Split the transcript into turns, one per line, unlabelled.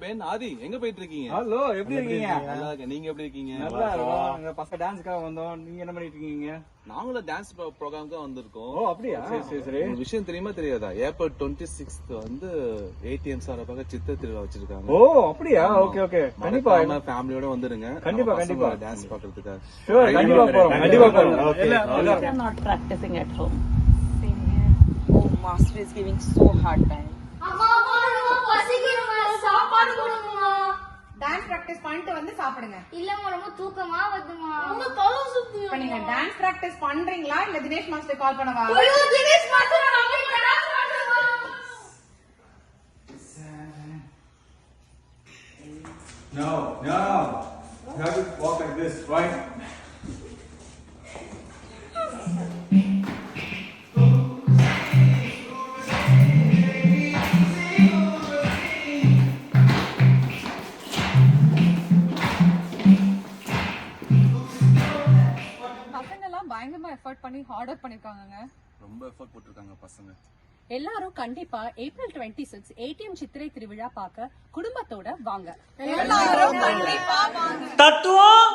Pen ஆதி எங்க போயிட்டு இருக்கீங்க?
ஹலோ, எப்படி இருக்கீங்க?
நல்லா இருக்கேன். நீங்க எப்படி இருக்கீங்க?
நல்லா இருக்கோம். பசங்க டான்ஸ்க்காக வந்தோம். நீங்க என்ன பண்ணிட்டு இருக்கீங்க?
நாங்களும் டான்ஸ் ப்ரோக்ராம்க்கு வந்திருக்கோம்.
ஓ அப்படியா? சரி.
ஒரு விஷயம் தெரியுமா தெரியாதா? ஏப்ரல் 26th வந்து ATM சார்பாக சித்திரை திருவிழா வச்சிருக்காங்க.
ஓ அப்படியா? ஓகே. கண்டிப்பா
ஃபேமிலியோட வந்துருங்க.
கண்டிப்பா
டான்ஸ் பாக்குறதுக்காக.
ஷூர், கண்டிப்பா போறோம்.
We are not practicing at home. Same here. Oh, master is giving so hard time.
Dance practice பண்ணிட்டு வந்து சாப்பிடுங்க.
இல்லம்மா ரொம்ப தூக்கமா வருதுமா.
இப்ப நீங்க டான்ஸ் பிராக்டிஸ் பண்றீங்களா இல்ல தினேஷ் மாஸ்டர் கால் பண்ணவா?
ஐயோ தினேஷ் மாஸ்டர் நம்ம இங்க டான்ஸ் பண்ணுமா?
No. You have to walk like this, right?
பயங்கரமா எஃபர்ட் பண்ணி ஹார்ட் ஒர்க் பண்ணிருக்காங்க.
ரொம்ப எஃபர்ட் போட்டுருக்காங்க பசங்க.
எல்லாரும் கண்டிப்பா ஏப்ரல் 26 ATM சித்திரை திருவிழா பார்க்க குடும்பத்தோட வாங்க.
எல்லாரும் கண்டிப்பா வாங்க.
தத்துவம்